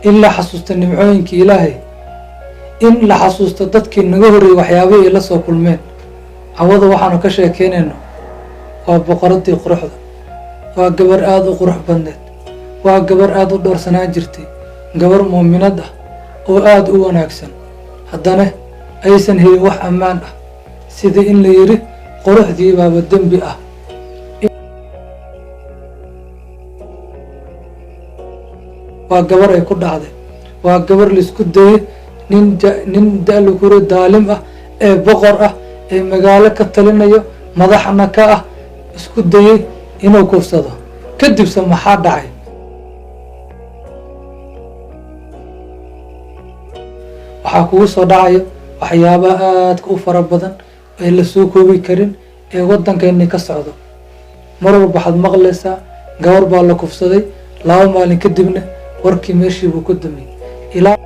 in la xasuusto nimcooyinkii ilaahay, in la xasuusto dadkii naga horreeyey waxyaabihii ay la soo kulmeen. cawada waxaanu ka sheekeynayno waa boqoradii quruxda, waa gabar aada u qurux badneed, waa gabar aada u dhowrsanaan jirtay, gabar muuminad ah oo aada u wanaagsan, haddana aysan helin wax ammaan ah, sidii in la yidhi quruxdii baaba dembi ah. waa gabar ay ku dhacday, waa gabar laisku dayay nin da-lukuri daalim ah ee boqor ah ee magaalo ka talinayo madaxna ka ah isku dayay inuu kufsado. kadibse maxaa dhacay? waxaa kugu soo dhacayo waxyaabaha aadka u fara badan ee la soo koobi karin ee waddankeennii ka socdo. mar walba waxaad maqlaysaa gabar baa la kufsaday, 2 maalin kadibna warkii meeshii buu ku damay. ilaa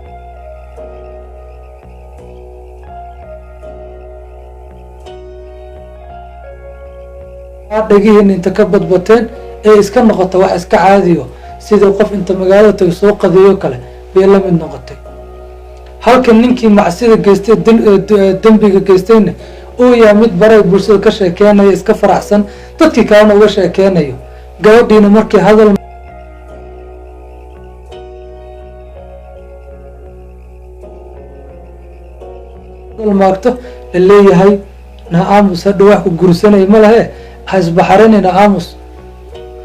dhagihiin inta ka badbateen ee iska noqota wax iska caadiyo, sidii qof inta magaalada tagay soo qadeeyo kale bay la mid noqotay. halka ninkii macsida geystay dembiga geystayna uu yahay mid baray bulshada ka sheekeynayo, iska faraxsan, dadkii kalena uga sheekeynayo. gabadhiina markii hadal maagto la leeyahay na-aamus hadha wax ku guursanaya ma lahe, ha isbaxarini na-aamus.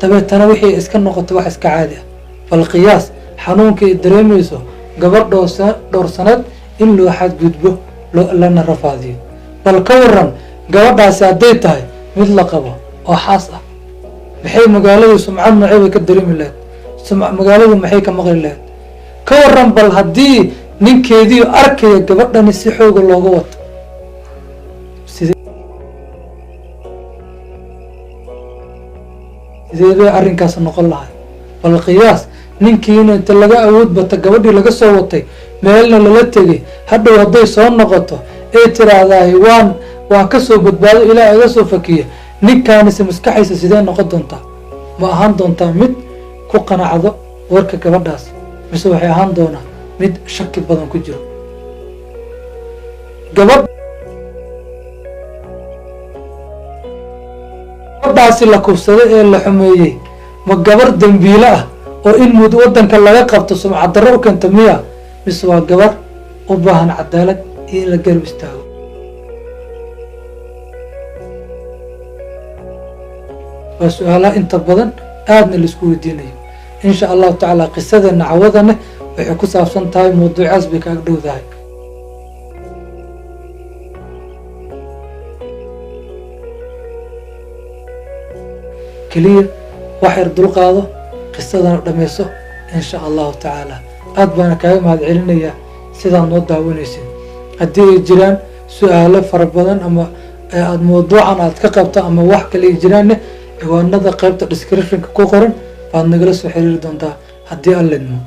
dabeetana wixii iska noqotay wax iska caadi ah. bal qiyaas xanuunkii ay dareemayso gabar dhowrsaneed in loo xadgudbo lana rafaadiyo. bal ka waran gabadhaasi hadday tahay mid la qabo oo xaas ah, maxay magaaladu sumcad noocee bay ka dareemi lahayd? magaaladu maxay ka maqli lahayd? ka waran bal haddii ninkeedii arkaya gabadhani si xooga looga wato, sidee bay arrinkaas noqon lahay? bal qiyaas ninkiina inta laga awood bata gabadhii laga soo watay meelna lala tegay, hadhow hadday soo noqoto ee tiraahdaay waan ka soo badbaado ilaah iga soo fakiya, ninkaanise maskaxaysa sidee noqon doontaa? ma ahaan doontaa mid ku qanacdo warka gabadhaas, mise waxay ahaan doonaa mid shaki badan ku jiro? gabadhaasi la kufsaday ee la xumeeyey ma gabar dembiile ah oo in mud waddanka laga qabto sumcad darro u keenta miya, mise waa gabar u baahan cadaalad iyo in la garab istaago? waa su-aalaha inta badan aadna laisku weydiinayo. insha allahu tacaala qisadeena cawadana waxay ku saabsan tahay mawduucaas bay kaaga dhowdahay. keliya wax yar dulqaado, qisadana dhammayso insha allahu tacaala. aad baana kaaga mahad celinayaa sidaad noo daawanaysid. haddii ay jiraan su-aalo fara badan ama aad mawduucan aad ka qabto ama wax kale ay jiraanne, ciwaanada qaybta descriptionka ku qoran baad nagala soo xiriiri doontaa haddii aan ledmo.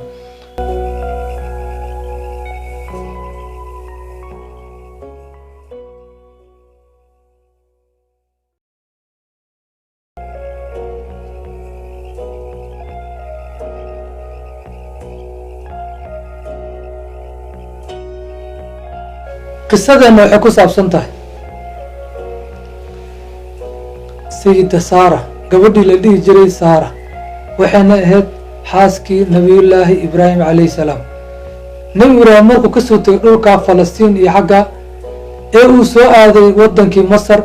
qisadeena waxay ku saabsan tahay sayida saara, gabadhii la dhihi jiray saara, waxayna ahayd xaaskii nabiyullaahi ibraahim calayhi salaam. nebi ibraahim markuu kasoo tegay dhulkaa falastiin iyo xagga ee uu soo aaday waddankii masar,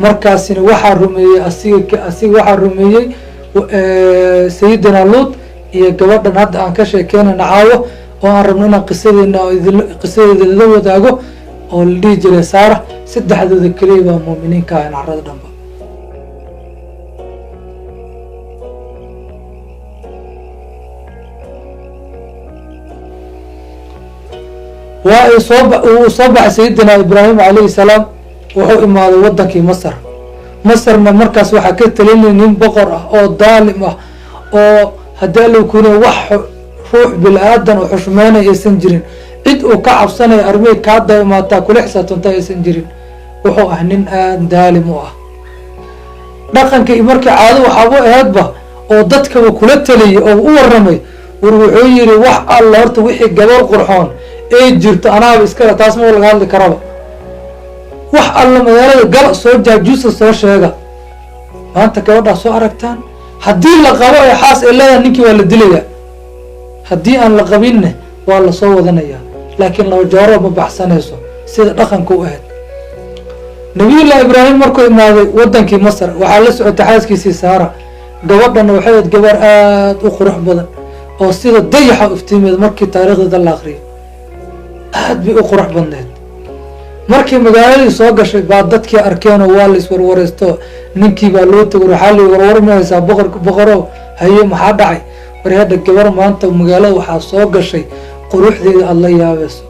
markaasina waxaa rumeeyey asiga waxaa rumeeyey sayidina luut iyo gabadhan hadda aan ka sheekeynayna caawo oo aan rabno inaan qisadeeda la wadaago oo la dhihi jiray saara. saddexdooda keliya baa muuminiinka ah carrada dhanba. waa uu soo baxay sayidina ibraahim calayhi salaam, wuxuu imaaday waddankii masar. masarna markaas waxaa ka talinaya nin boqor ah oo daalim ah oo haddii alla kuna wax ruux bil-aadan oo xushmeynay aysan jirin cid uu ka cabsanaya armey kaa daymaataa kula xisaabtanta aysan jirin. wuxuu ah nin aad daalim u ah. dhaqankii markii caado waxaaba ahaydba oo dadkaba kula taliyay oo u waramay war wuxuu yiri wax alla horta wixii gabar qurxoon ee jirto anaaba iskala taas ma laga hadli karaba. wax alla magaalada gal soo jaajuusa soo sheega. maanta gabadhaa soo aragtaan haddii la qabo ee xaas ee leedahay ninkii waa la dilaya, haddii aan la qabinne waa la soo wadanaya. laakiin laba jooro ma baxsanayso sida dhaqanka u ahayd. nabiyullahi ibraahim markuu imaaday wadankii masar waxaa la socotay xaaskiisii saara. gabadhana waxay ahayd gabar aad u qurux badan oo sida dayaxa iftiimeed markii taariikhdeeda la akriyo aad bay u qurux badneed. markii magaaladii soo gashay baa dadkii arkeenoo waa la iswarwareysto. ninkii baa loo tagay waxaa la warwarmaysaa boqorow haye maxaa dhacay? warhadha gabar maanta magaalada waxaa soo gashay quruxdeeda aada la yaabayso.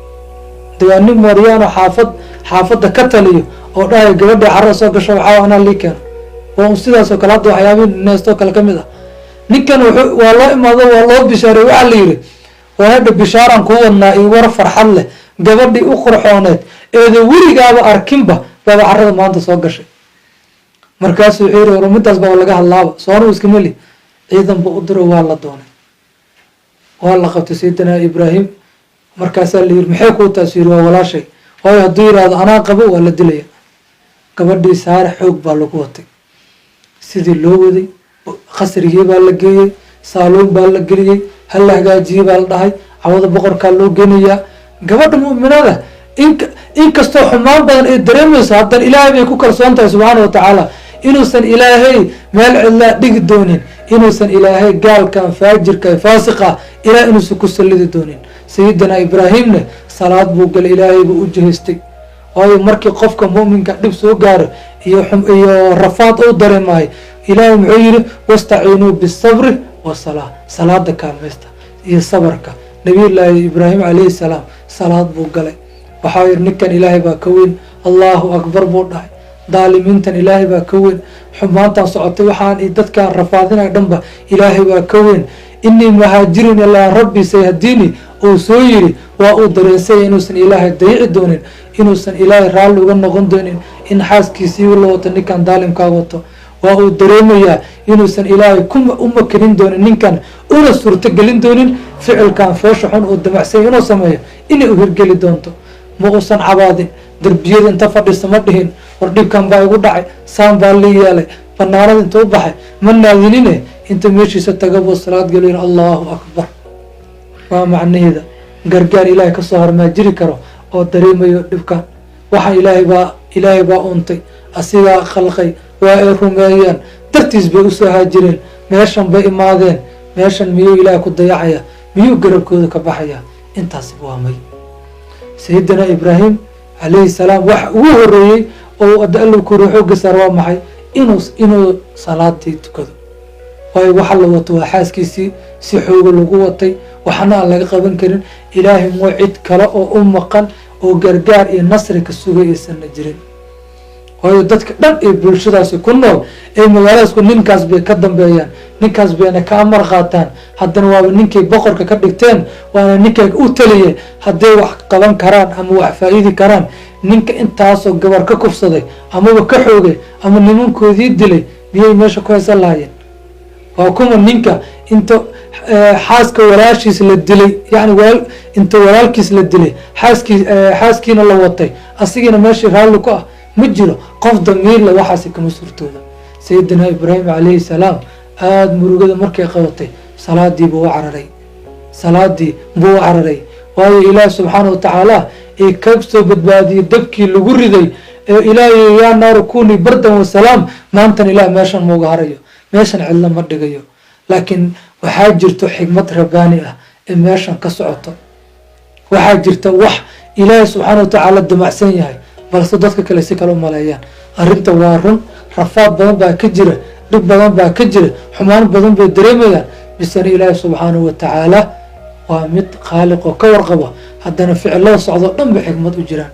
dawaa nin maryaano xaafadda ka taliyo oo dhahay gabadha carada soo gasho waxaa anaa lii keeno. waa sidaasoo kale hadda waxyaabihi neestoo kale ka mid ah. ninkan waa loo imaado waa loo bishaaray. waxaa la yidhi warhadha bishaaraan kuu wadnaa iyo war farxad leh. gabadhii u qurxooneed eeda weligaaba arkinba baaba carada maanta soo gashay. markaasu wuxuu yiri war midaas baa laga hadlaaba soonu iskama li. ciidan ba u diro waa la doonay, waa la qabtay sayidina ibraahim. markaasaa la yiri maxay kuu taas? yiri waa walaashay. waayo hadduu yidhaahdo anaa qabo waa la dilaya. gabadhii saare xoog baa lagu watay. sidii loo waday khasrigii baa la geeyey, saaluun baa la geliyey, hal la hagaajiyey baa la dhahay, cawada boqorkaa loo geenayaa. gabadha mu'minada inkastoo xumaan badan ay dareemayso haddana ilaahay bay ku kalsoon tahay subxaana wa tacaala inuusan ilaahay meel cidlaa dhigi doonin, inuusan ilaahay gaalkan faajirka faasiqa ilaah inuusan ku sallidi doonin. sayidina ibraahimne salaad buu galay, ilaahay buu u jihaystay. waayo markii qofka mu'minka dhib soo gaaro iyo rafaad u dareemayo ilaahay muxuu yidhi wastaciinuu bisabri wasalaa, salaada kaalmaysta iyo sabarka. nabiyullaahi ibraahim calayhi salaam salaad buu galay. waxaa yidhi ninkan ilaahay baa ka weyn, allahu akbar buu dhahay. daalimiintan ilaahay baa ka weyn, xumaantaan socotay waxaan dadkaan rafaadinay dhanba ilaahay baa ka weyn. inii muhaajirin ilaa rabbi sayhadiini uu soo yiri waa uu dareensaya inuusan ilaahay dayici doonin, inuusan ilaahay raalli uga noqon doonin in xaaskiisii la wato ninkan daalimkaa wato. waa uu dareemayaa inuusan ilaahay u makenin doonin ninkan, una suurtogelin doonin ficilkan foosha xun uu damacsay inuu sameeyo inay u hirgeli doonto. ma uusan cabaadin, derbiyada inta fadhiisa ma dhihin war dhibkan baa igu dhacay, saan baa lii yeelay, banaanada inta u baxay ma naadinine inta meeshiisa tagabuu salaad galo yiri allahu akbar. waa macnaheeda gargaar ilaahay kasoo hormaa jiri karo oo dareemayo dhibkan. waxaa ilaahay baa untay, asigaa khalqay, waa ay rumeeyeen, dartiis bay usoo haajireen, meeshan bay imaadeen. meeshan miyuu ilaahay ku dayacaya? miyuu garabkooda ka baxaya? intaasiba waa may. sayidina ibraahim calayhi salaam waxa ugu horeeyey oo adalku ruuxooga saar waa maxay? inuu salaadii tukado. waayo waxa la wato waa xaaskiisii si xooga lagu watay, waxna aan laga qaban karin. ilaahay moo cid kale oo u maqan oo gargaar iyo nasri ka sugay aysanna jirin. waayo dadka dhan ee bulshadaasi ku nool ee magaaladaasku ninkaas bay ka dambeeyaan, ninkaas bayna ka amar qaataan. haddana waaba ninkay boqorka ka dhigteen, waana ninkay u taliyeen. hadday wax qaban karaan ama wax faa-iidi karaan, ninka intaasoo gabar ka kufsaday amaba ka xoogay ama nimankoodii dilay miyay meesha ku haysan lahaayeen? waa kuma ninka inta xaaska walaashiis la dilay, yani inta walaalkiis la dilay xaaskiina la watay asigiina meeshii raalli ku ah ma jiro. qof damiirle waxaasi kama suurtooda. sayidina ibraahim calayhi salaam aada murugada markay qabatay salaadii buu u cararay. waayo ilaahi subxaana wa tacaala ee ka soo badbaadiyey dabkii lagu riday ee ilaahay yaa naaru kunii bardan wasalaam. maantan ilaah meeshan mauga harayo, meeshan cidlo ma dhigayo. laakiin waxaa jirto xikmad rabbaani ah ee meeshan ka socoto. waxaa jirta wax ilaahay subxaana wa tacaala damacsan yahay, balse dadka kale si kale u maleeyaan. arrinta waa run, rafaad badan baa ka jira, dhib badan baa ka jira, xumaan badan bay dareemayaan. bisana ilaahay subxaanahu wa tacaala waa mid khaaliq oo ka warqaba, haddana ficilada socdo dhan ba xikmad u jiraan.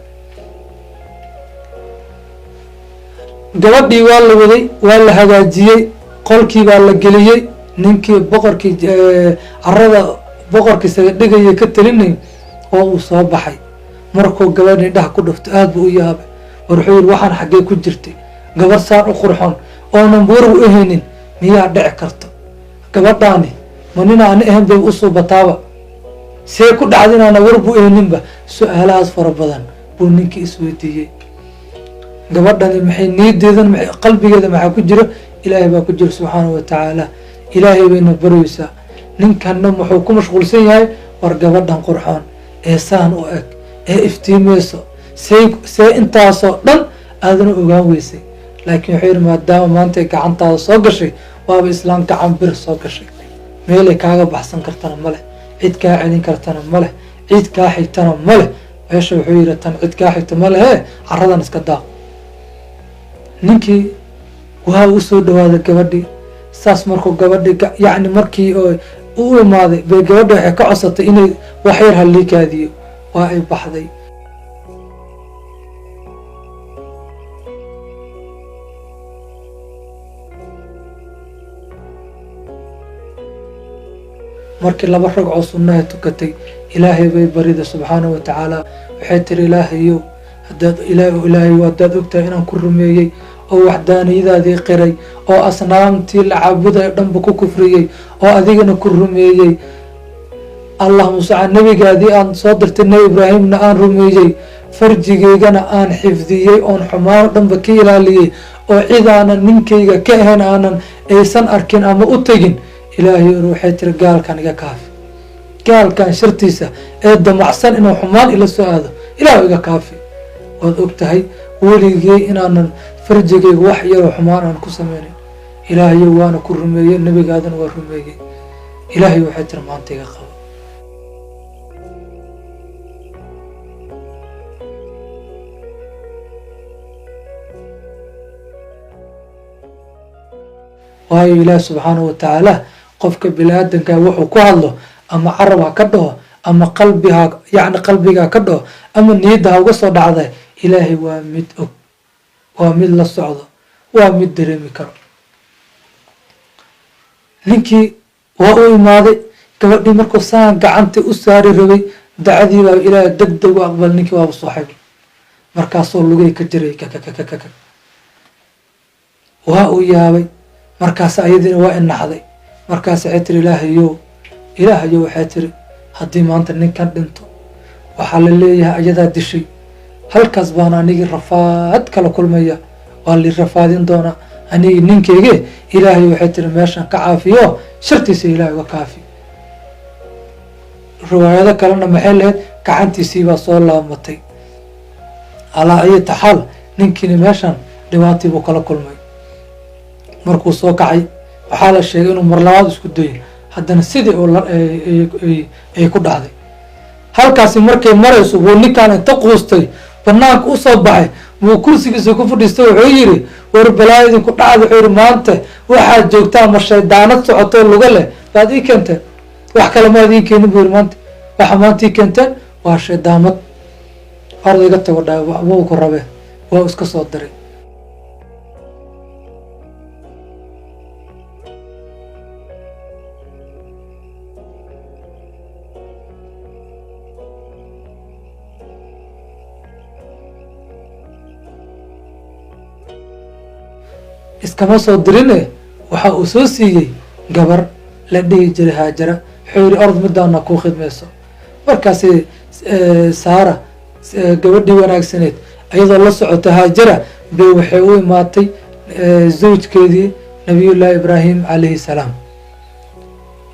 gabadhii waa la waday, waa la hagaajiyey, qolkii baa la geliyey. ninkii boqorkii carada boqorkii saga dhigaya ka talinay oo uu soo baxay. markuu gabadha indhaha ku dhufto aad buu u yaabay. war wuxuu yidhi waxaan xaggee ku jirtay gabadh saan u qurxoon oonan war u ahaynin miyaa dhici karto? gabadhaani ma nin aana ahayn bay u suubataaba, see ku dhacda inaana war buu ahayninba? su-aalahaas fara badan buu ninkii isweydiiyey. gabadhani maxay niyadeedan qalbigeeda maxaa ku jiro? ilaahay baa ku jiro subxaanahu watacaala. ilaahay bayna baraysaa. ninkanna muxuu ku mashquulsan yahay? war gabadhan qurxoon ee saan u eg ee iftiimeyso see intaasoo dhan aadana ogaan weysay. laakiin wuxuu yidhi maadaama maantay gacantaada soo gashay, waaba islaam gacan bir soo gashay, meelay kaaga baxsan kartana ma leh, cid kaa celin kartana ma leh, cid kaa xigtana ma leh. meesha wuxuu yidhi tan cid kaa xigta ma lehe, caradan iska daaq. ninkii waa u soo dhawaaday gabadhii. saas markuu gabadhii yacni markii u imaaday bay gabadhi waxay ka codsatay inay waxyar hallii kaadiyo. waa ay baxday. markii 2 ragcoo sunnaha tukatay, ilaahay bay barida subxaanahu watacaala. waxay tiri ilaahayow haddaad ogtahay inaan ku rumeeyey oo waxdaaniyadaadii qiray oo asnaamtii la caabudayo dhanba ku kufriyey oo adigana ku rumeeyey, allahuma sal nabigaadii aan soo dirtay nebi ibraahimna aan rumeeyey, farjigeygana aan xifdiyey oon xumaano dhanba ka ilaaliyey oo cid aanan ninkayga ka ahayn aanan aysan arkin ama u tegin, ilaahay waxay tiri gaalkan iga kaafi. gaalkan shartiisa ee damacsan inuu xumaan ila soo aado, ilaah iga kaafi. waad og tahay weligey inaanan farjigayga wax yaroo xumaan aan ku sameynin. ilaahayo waana ku rumeeyey, nabigaadana waa rumeeyey. ilaahay waxay tiri maanta iga qabo. waayo ilaah subxaanahu watacaala qofka bini-aadanka wuxuu ku hadlo ama carab ha ka dhaho ama qalbiga ka dhaho ama niyadda ha uga soo dhacday, ilaahay waa mid og, waa mid la socdo, waa mid dareemi karo. ninkii waa u imaaday. gabadhii markuu saan gacantii u saari rabay, dacadii baa ilaahay deg deg u aqbal. ninkii waaba sooxay. markaasoo lugay ka jiray kakakakakak. waa uu yaabay. markaas ayadiina waa inaxday. markaas waxay tiri ilaahayow waxay tiri haddii maanta ninkan dhinto waxaa la leeyahay ayadaa dishay, halkaas baan anigii rafaad kala kulmaya, waa li rafaadin doonaa anigii ninkeyge. ilaahay waxay tiri meeshan ka caafiyo shartiisa ilaahay uga kaafi. riwaayado kalena maxay lahayd gacantiisii baa soo laamatay. alaa ayata xaal ninkiina meeshan dhibaatii buu kala kulmay. markuu soo kacay waxaa la sheegay inuu mar labaad isku dayo, haddana sidii ay ku dhacday. halkaasi markay marayso wuu ninkaan inta quustay banaanka usoo baxay, wuu kursigiisa ku fadhiistay. wuxuu yidhi war balaa idinku dhacda. wuxuu yidhi maanta waxaad joogtaa ma shaydaanad socotoo luga leh baad ii keenteen, wax kale maad ii keenin buu yidhi. maanta waxa maanta ii keenteen waa shaydaamad. orda iga tago dha wuu ku rabee. waa iska soo diray. iskama soo dirine waxa uu soo siiyey gabar la dhihi jiray haajara. wuxuu yidhi ord midaana kuu khidmayso. markaasi saara gabadhii wanaagsaneed iyadoo la socota haajara bay waxay u imaatay zawjkeedii nabiyullaahi ibraahim calayhi salaam.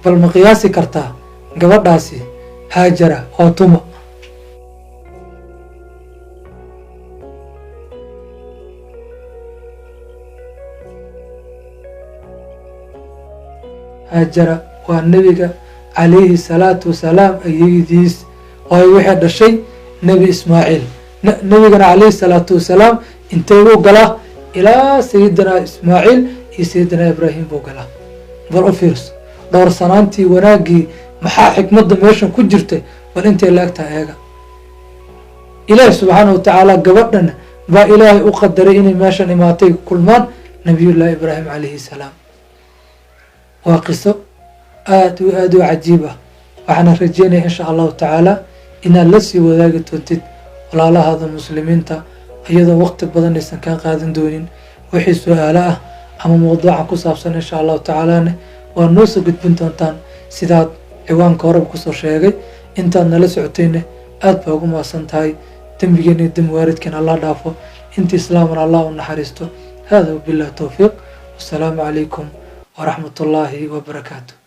bal ma qiyaasi kartaa gabadhaasi haajara oo tuma? haajara waa nebiga calayhi salaatu wasalaam ayadiis oo waxay dhashay nebi ismaaciil. nebigana calayhi salaatu wasalaam intay u galaa ilaa sayidina ismaaciil iyo sayidina ibraahim buu galaa. bal u fiirso dhowrsanaantii wanaaggii maxaa xikmadda meeshan ku jirtay, bal intay laagtaha eega. ilaahi subxaanahu watacaala gabadhan baa ilaahay u qadaray inay meeshan imaatay kulmaan nabiyullaahi ibraahim calayhi salaam. waa qiso aad u cajiib ah. waxaana rajeynaya insha allahu tacaala inaad la sii wadaagi doontid walaalahaada muslimiinta iyadoo waqti badan aysan kaa qaadan doonin. wixii su-aalo ah ama mawduuca ku saabsan insha allahu tacaalana waa noo soo gudbin doontaan sidaad ciwaanka horeba kusoo sheegay. intaad nala socotayna aad baa ugu mahadsan tahay. dembigeena iyo dembi waalidkeena allah dhaafo, inta islaamana allah u naxariisto. hada wabillahi towfiiq, wassalaamu calaykum waraxmat ullaahi wabarakaatu.